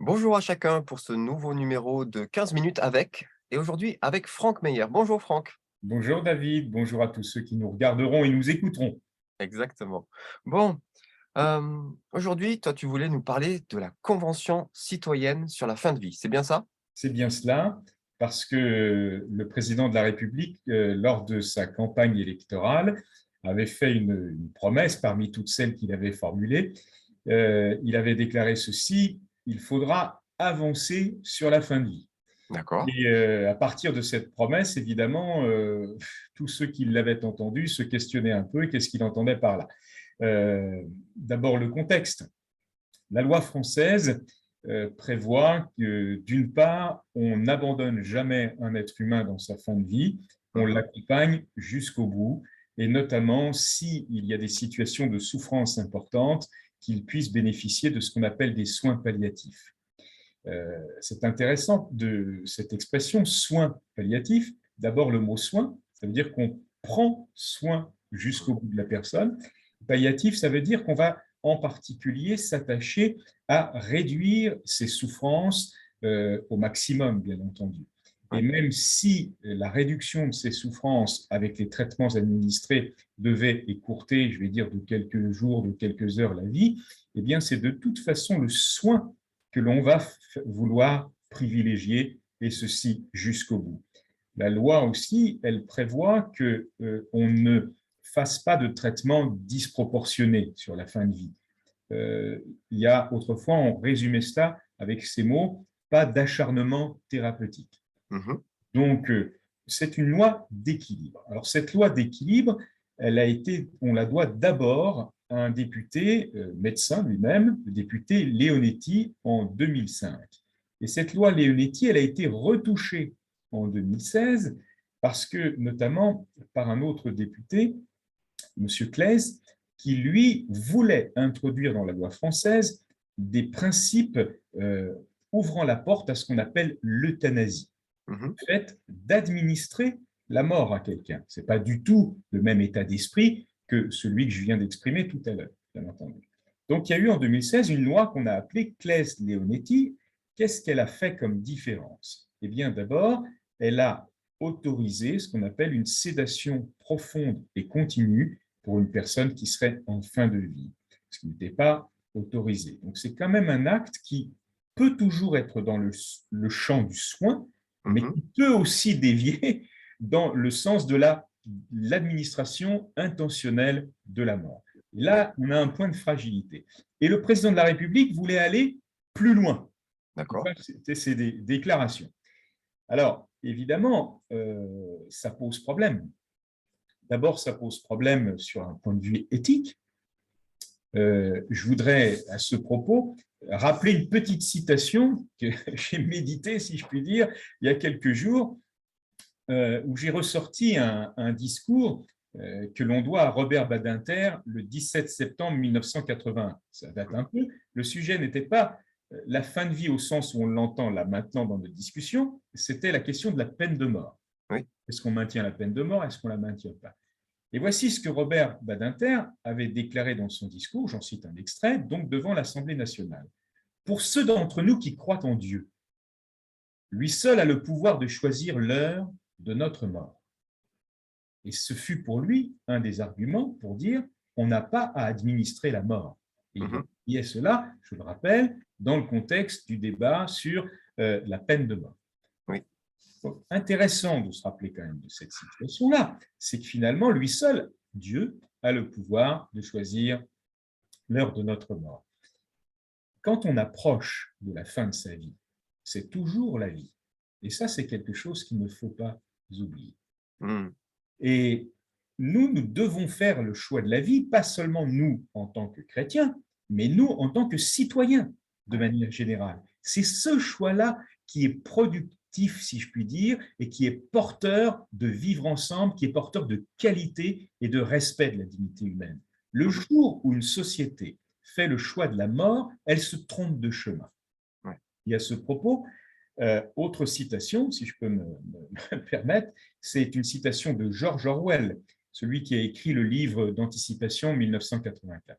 Bonjour à chacun pour ce nouveau numéro de 15 minutes avec, et aujourd'hui avec Franck Meyer. Bonjour Franck. Bonjour David, bonjour à tous ceux qui nous regarderont et nous écouteront. Exactement. Bon, aujourd'hui, toi, tu voulais nous parler de la Convention citoyenne sur la fin de vie, c'est bien ça? C'est bien cela, parce que le président de la République, lors de sa campagne électorale, avait fait une promesse parmi toutes celles qu'il avait formulées. Il avait déclaré ceci: il faudra avancer sur la fin de vie. D'accord. Et à partir de cette promesse, évidemment, tous ceux qui l'avaient entendu se questionnaient un peu, qu'est-ce qu'il entendait par là? D'abord, le contexte. La loi française prévoit que, d'une part, on n'abandonne jamais un être humain dans sa fin de vie, on Mmh. l'accompagne jusqu'au bout, et notamment s'il y a des situations de souffrance importantes, qu'il puisse bénéficier de ce qu'on appelle des soins palliatifs. C'est intéressant de cette expression soins palliatifs. D'abord, le mot soin, ça veut dire qu'on prend soin jusqu'au bout de la personne. Palliatif, ça veut dire qu'on va en particulier s'attacher à réduire ses souffrances au maximum, bien entendu. Et Ouais. même si la réduction de ces souffrances avec les traitements administrés devait écourter, je vais dire, de quelques jours, de quelques heures la vie, eh bien, c'est de toute façon le soin que l'on va vouloir privilégier, et ceci jusqu'au bout. La loi aussi, elle prévoit qu'on ne fasse pas de traitement disproportionné sur la fin de vie. Il y a autrefois, on résumait cela avec ces mots: pas d'acharnement thérapeutique. Mmh. Donc, c'est une loi d'équilibre. Alors, cette loi d'équilibre, on la doit d'abord à un député, médecin lui-même, le député Leonetti, en 2005. Et cette loi Leonetti, elle a été retouchée en 2016 parce que, notamment par un autre député, M. Claes, qui, lui, voulait introduire dans la loi française des principes ouvrant la porte à ce qu'on appelle l'euthanasie, Mmh. fait d'administrer la mort à quelqu'un. Ce n'est pas du tout le même état d'esprit que celui que je viens d'exprimer tout à l'heure, bien entendu. Donc, il y a eu en 2016 une loi qu'on a appelée Claes-Leonetti. Qu'est-ce qu'elle a fait comme différence? Eh bien, d'abord, elle a autorisé ce qu'on appelle une sédation profonde et continue pour une personne qui serait en fin de vie, ce qui n'était pas autorisé. Donc, c'est quand même un acte qui peut toujours être dans le champ du soin, mais Mmh. qui peut aussi dévier dans le sens de l'administration intentionnelle de la mort. Là, on a un point de fragilité. Et le président de la République voulait aller plus loin. D'accord. C'était ses déclarations. Alors, évidemment, ça pose problème. D'abord, ça pose problème sur un point de vue éthique. Je voudrais, à ce propos, rappeler une petite citation que j'ai méditée, si je puis dire, il y a quelques jours, où j'ai ressorti un discours que l'on doit à Robert Badinter le 17 septembre 1981. Ça date un peu. Le sujet n'était pas la fin de vie au sens où on l'entend là maintenant dans notre discussion, c'était la question de la peine de mort. Oui. Est-ce qu'on maintient la peine de mort? Est-ce qu'on la maintient pas? Et voici ce que Robert Badinter avait déclaré dans son discours, j'en cite un extrait, donc devant l'Assemblée nationale. Pour ceux d'entre nous qui croient en Dieu, lui seul a le pouvoir de choisir l'heure de notre mort. Et ce fut pour lui un des arguments pour dire on n'a pas à administrer la mort. Et Mmh. il y a cela, je le rappelle, dans le contexte du débat sur la peine de mort. Oui. Donc, intéressant de se rappeler quand même de cette situation-là, c'est que finalement, lui seul, Dieu, a le pouvoir de choisir l'heure de notre mort. Quand on approche de la fin de sa vie, c'est toujours la vie. Et ça, c'est quelque chose qu'il ne faut pas oublier. Mmh. Et nous devons faire le choix de la vie, pas seulement nous en tant que chrétiens, mais nous en tant que citoyens de Ouais. manière générale. C'est ce choix-là qui est productif, si je puis dire, et qui est porteur de vivre ensemble, qui est porteur de qualité et de respect de la dignité humaine. Le Mmh. jour où une société fait le choix de la mort, elle se trompe de chemin. Ouais. Et à ce propos, autre citation, si je peux me permettre, c'est une citation de George Orwell, celui qui a écrit le livre d'anticipation 1984.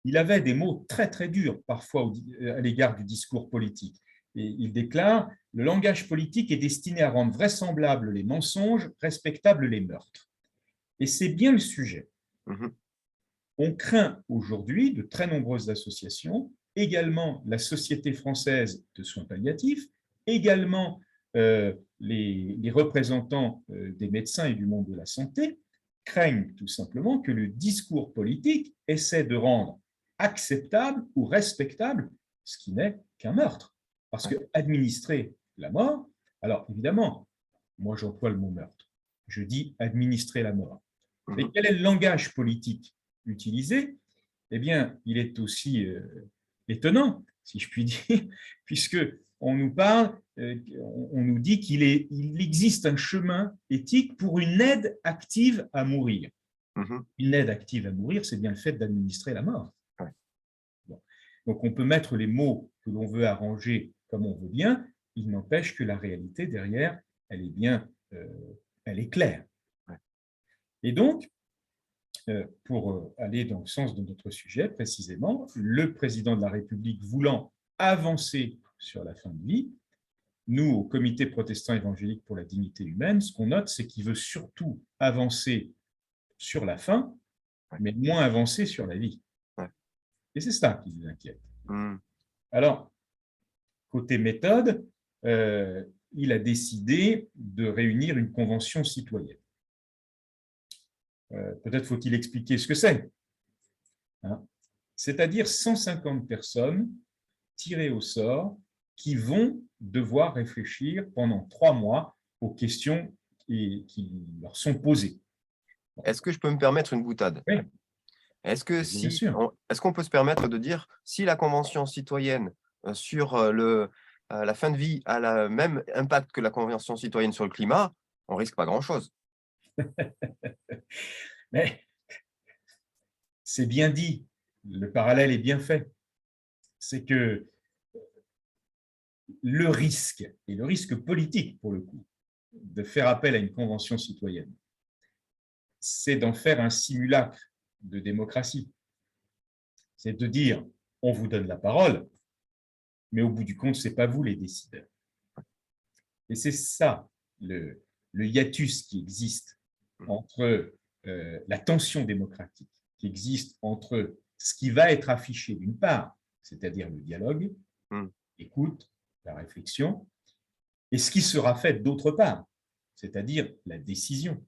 il avait des mots très, très durs parfois à l'égard du discours politique. Et il déclare « Le langage politique est destiné à rendre vraisemblables les mensonges, respectables les meurtres ». Et c'est bien le sujet. Mmh. On craint aujourd'hui de très nombreuses associations, également la Société française de soins palliatifs, également les représentants des médecins et du monde de la santé, craignent tout simplement que le discours politique essaie de rendre acceptable ou respectable ce qui n'est qu'un meurtre. Parce que administrer la mort, alors évidemment, moi j'emploie le mot meurtre, je dis administrer la mort. Mais Mmh. quel est le langage politique utilisé? Eh bien, il est aussi étonnant, si je puis dire, puisque on nous parle, on nous dit il existe un chemin éthique pour une aide active à mourir. Mmh. Une aide active à mourir, c'est bien le fait d'administrer la mort. Ouais. Bon. Donc, on peut mettre les mots que l'on veut arranger comme on veut bien, il n'empêche que la réalité derrière, elle est bien, elle est claire. Ouais. Et donc, pour aller dans le sens de notre sujet précisément, le président de la République voulant avancer sur la fin de vie, nous, au Comité protestant évangélique pour la dignité humaine, ce qu'on note, c'est qu'il veut surtout avancer sur la fin, Ouais. mais moins avancer sur la vie. Ouais. Et c'est ça qui nous inquiète. Mmh. Alors, côté méthode, il a décidé de réunir une convention citoyenne. Peut-être faut-il expliquer ce que c'est. Hein, c'est-à-dire 150 personnes tirées au sort qui vont devoir réfléchir pendant 3 mois aux questions qui leur sont posées. Est-ce que je peux me permettre une boutade? Oui, bien sûr. Est-ce qu'on peut se permettre de dire, si la convention citoyenne, sur, la fin de vie a le même impact que la convention citoyenne sur le climat, on risque pas grand-chose? Mais c'est bien dit, le parallèle est bien fait. C'est que le risque, et le risque politique pour le coup, de faire appel à une convention citoyenne, c'est d'en faire un simulacre de démocratie. C'est de dire, on vous donne la parole, mais au bout du compte, ce n'est pas vous les décideurs. Et c'est ça le hiatus qui existe entre la tension démocratique, qui existe entre ce qui va être affiché d'une part, c'est-à-dire le dialogue, Mmh. l'écoute, la réflexion, et ce qui sera fait d'autre part, c'est-à-dire la décision.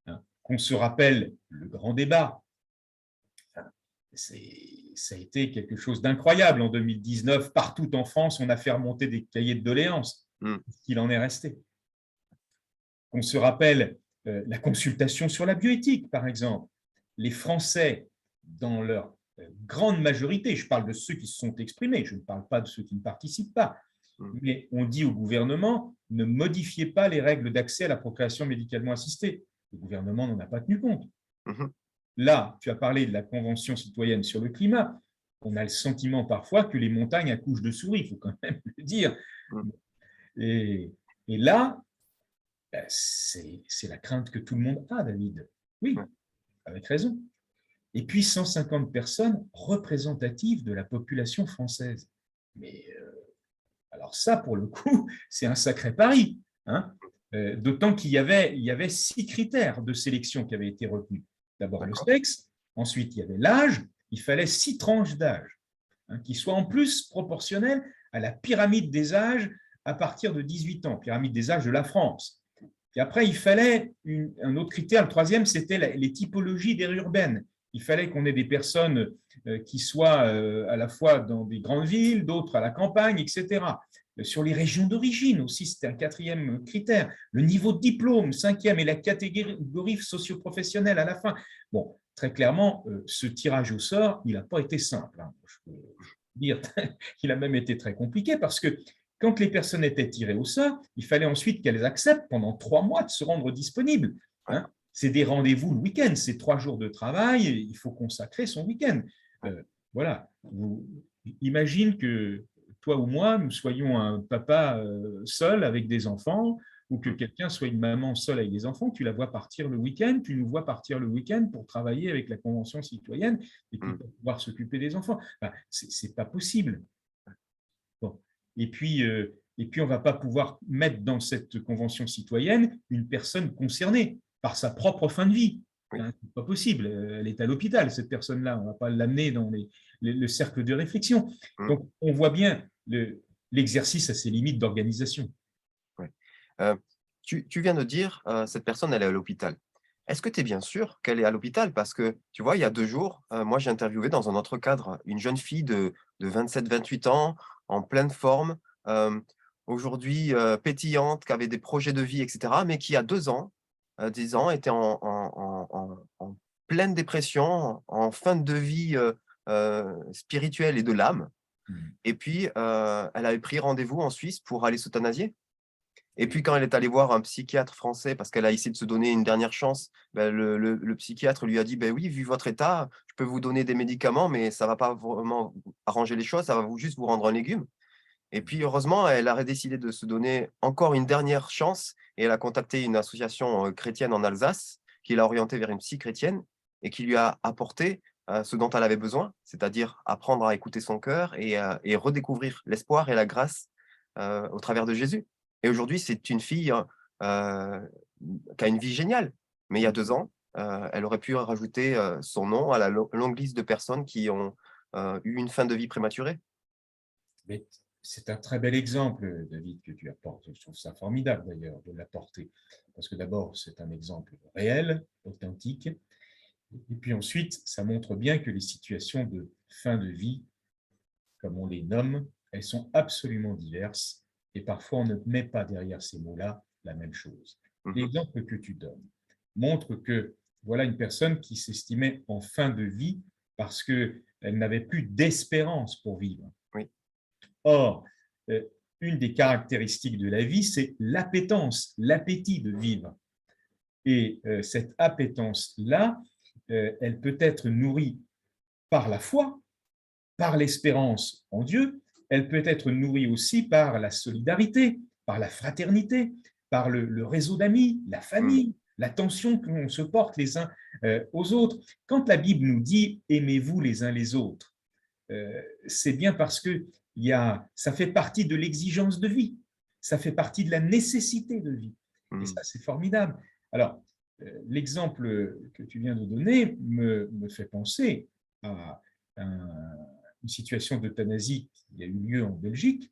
Hein, qu'on se rappelle le grand débat, enfin, ça a été quelque chose d'incroyable en 2019. Partout en France, on a fait remonter des cahiers de doléances. Mmh. Qu'il en est resté. Qu'on se rappelle la consultation sur la bioéthique, par exemple. Les Français, dans leur grande majorité, je parle de ceux qui se sont exprimés, je ne parle pas de ceux qui ne participent pas, Mmh. mais on dit au gouvernement, ne modifiez pas les règles d'accès à la procréation médicalement assistée. Le gouvernement n'en a pas tenu compte. Mmh. Là, tu as parlé de la Convention citoyenne sur le climat. On a le sentiment parfois que les montagnes accouchent de souris, il faut quand même le dire. Mmh. Et là, c'est la crainte que tout le monde a, David. Oui, Ouais. avec raison. Et puis 150 personnes représentatives de la population française. Mais alors ça, pour le coup, c'est un sacré pari. Hein, d'autant qu'il y avait 6 critères de sélection qui avaient été retenus. D'abord le D'accord. sexe, ensuite il y avait l'âge, il fallait 6 tranches d'âge, hein, qui soient en plus proportionnelles à la pyramide des âges à partir de 18 ans, pyramide des âges de la France. Et après, il fallait un autre critère, le troisième, c'était les typologies d'aires urbaines. Il fallait qu'on ait des personnes qui soient à la fois dans des grandes villes, d'autres à la campagne, etc. Sur les régions d'origine aussi, c'était un 4e critère. Le niveau de diplôme, 5e, et la catégorie socio-professionnelle à la fin. Bon, très clairement, ce tirage au sort, il n'a pas été simple. Hein. Je peux dire qu'il a même été très compliqué parce que quand les personnes étaient tirées au sort, il fallait ensuite qu'elles acceptent pendant 3 mois de se rendre disponibles. Hein. C'est des rendez-vous le week-end, c'est 3 jours de travail, il faut consacrer son week-end. Voilà. Imagine que toi ou moi, nous soyons un papa seul avec des enfants, ou que quelqu'un soit une maman seule avec des enfants, tu la vois partir le week-end, tu nous vois partir le week-end pour travailler avec la Convention citoyenne et puis pouvoir s'occuper des enfants. Enfin, c'est pas possible. Bon. Et puis, on ne va pas pouvoir mettre dans cette Convention citoyenne une personne concernée par sa propre fin de vie. Oui. Hein, c'est pas possible. Elle est à l'hôpital, cette personne-là. On ne va pas l'amener dans le cercle de réflexion. Donc, on voit bien l'exercice a ses limites d'organisation. Ouais. Tu viens de dire, cette personne, elle est à l'hôpital. Est-ce que tu es bien sûr qu'elle est à l'hôpital? Parce que, tu vois, il y a 2 jours, moi, j'ai interviewé dans un autre cadre une jeune fille de 27-28 ans, en pleine forme, aujourd'hui, pétillante, qui avait des projets de vie et cetera, mais qui, a 2 ans, 10 ans, était en pleine dépression, en fin de vie, spirituelle et de l'âme. Et puis, elle avait pris rendez-vous en Suisse pour aller s'euthanasier. Et puis quand elle est allée voir un psychiatre français, parce qu'elle a essayé de se donner une dernière chance, bah, le psychiatre lui a dit: «Beh oui, vu votre état, je peux vous donner des médicaments, mais ça va pas vraiment arranger les choses, ça va juste vous rendre un légume». Et puis heureusement, elle a décidé de se donner encore une dernière chance et elle a contacté une association, chrétienne en Alsace, qui l'a orientée vers une psy chrétienne et qui lui a apporté, ce dont elle avait besoin, c'est-à-dire apprendre à écouter son cœur et redécouvrir l'espoir et la grâce, au travers de Jésus. Et aujourd'hui, c'est une fille, qui a une vie géniale. Mais il y a 2 ans, elle aurait pu rajouter, son nom à la longue liste de personnes qui ont, eu une fin de vie prématurée. Mais c'est un très bel exemple, David, que tu apportes. Je trouve ça formidable d'ailleurs de l'apporter. Parce que d'abord, c'est un exemple réel, authentique. Et puis ensuite, ça montre bien que les situations de fin de vie, comme on les nomme, elles sont absolument diverses. Et parfois, on ne met pas derrière ces mots-là la même chose. Mmh. L'exemple que tu donnes montre que voilà une personne qui s'estimait en fin de vie parce qu'elle n'avait plus d'espérance pour vivre. Oui. Or, une des caractéristiques de la vie, c'est l'appétence, l'appétit de vivre. Et cette appétence-là, elle peut être nourrie par la foi, par l'espérance en Dieu, elle peut être nourrie aussi par la solidarité, par la fraternité, par le réseau d'amis, la Mmh. famille, l'attention qu'on se porte les uns aux autres. Quand la Bible nous dit « aimez-vous les uns les autres », c'est bien parce que ça fait partie de l'exigence de vie, ça fait partie de la nécessité de vie. Et Mmh. ça, c'est formidable. Alors, l'exemple que tu viens de donner me fait penser à une situation d'euthanasie qui a eu lieu en Belgique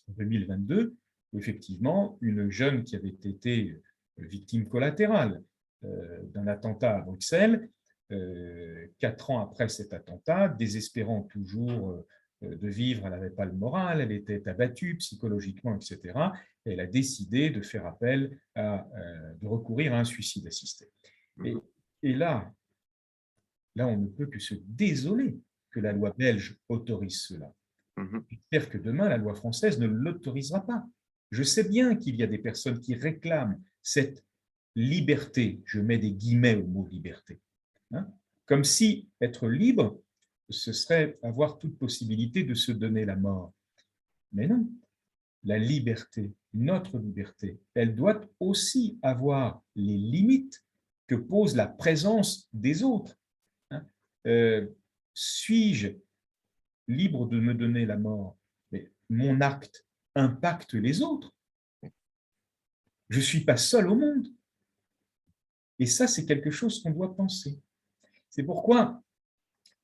en 2022, où effectivement, une jeune qui avait été victime collatérale d'un attentat à Bruxelles, 4 ans après cet attentat, désespérant toujours de vivre, elle n'avait pas le moral, elle était abattue psychologiquement, etc. Et elle a décidé de faire appel de recourir à un suicide assisté. Et, Mmh. et là, on ne peut que se désoler que la loi belge autorise cela. Mmh. J'espère que demain, la loi française ne l'autorisera pas. Je sais bien qu'il y a des personnes qui réclament cette liberté, je mets des guillemets au mot liberté, hein, comme si être libre, ce serait avoir toute possibilité de se donner la mort. Mais non, la liberté, notre liberté, elle doit aussi avoir les limites que pose la présence des autres. Hein. Suis-je libre de me donner la mort, mais mon acte impacte les autres. Je ne suis pas seul au monde. Et ça, c'est quelque chose qu'on doit penser. C'est pourquoi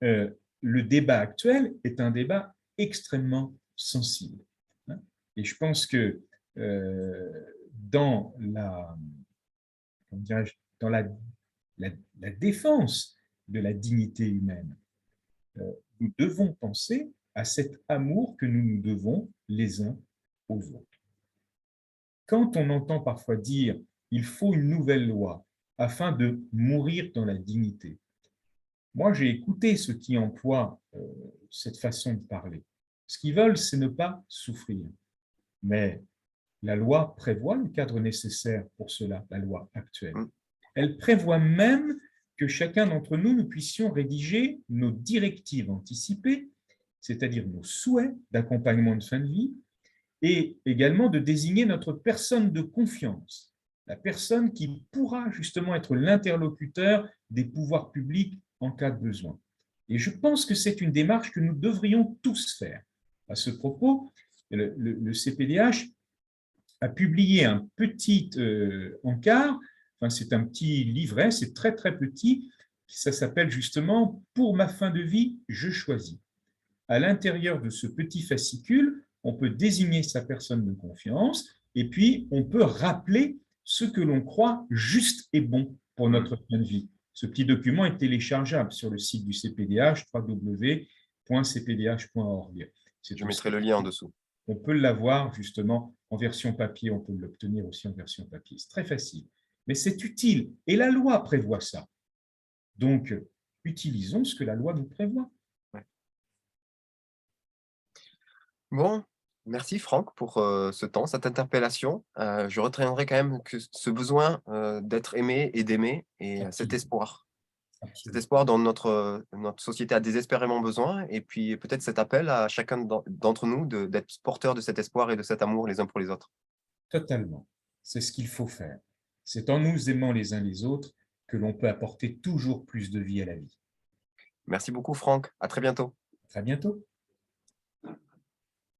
le débat actuel est un débat extrêmement sensible. Hein. Et je pense que dans dans la défense de la dignité humaine, nous devons penser à cet amour que nous nous devons les uns aux autres. Quand on entend parfois dire « il faut une nouvelle loi afin de mourir dans la dignité », moi j'ai écouté ceux qui emploient cette façon de parler. Ce qu'ils veulent, c'est ne pas souffrir. Mais la loi prévoit le cadre nécessaire pour cela, la loi actuelle. Mmh. Elle prévoit même que chacun d'entre nous, nous puissions rédiger nos directives anticipées, c'est-à-dire nos souhaits d'accompagnement de fin de vie, et également de désigner notre personne de confiance, la personne qui pourra justement être l'interlocuteur des pouvoirs publics en cas de besoin. Et je pense que c'est une démarche que nous devrions tous faire. À ce propos, le CPDH a publié un petit encart, enfin, c'est un petit livret, c'est très très petit, ça s'appelle justement « Pour ma fin de vie, je choisis ». À l'intérieur de ce petit fascicule, on peut désigner sa personne de confiance et puis on peut rappeler ce que l'on croit juste et bon pour notre fin de vie. Ce petit document est téléchargeable sur le site du CPDH, www.cpdh.org. Je mettrai le lien en dessous. On peut l'avoir justement en version papier, on peut l'obtenir aussi en version papier. C'est très facile, mais c'est utile et la loi prévoit ça. Donc, utilisons ce que la loi nous prévoit. Ouais. Bon, merci Franck pour ce temps, cette interpellation. Je retiendrai quand même que ce besoin d'être aimé et d'aimer et cet Absolument. espoir. Cet Absolument. espoir dont notre société a désespérément besoin et puis peut-être cet appel à chacun d'entre nous d'être porteur de cet espoir et de cet amour les uns pour les autres. Totalement. C'est ce qu'il faut faire. C'est en nous aimant les uns les autres que l'on peut apporter toujours plus de vie à la vie. Merci beaucoup Franck, à très bientôt. À très bientôt.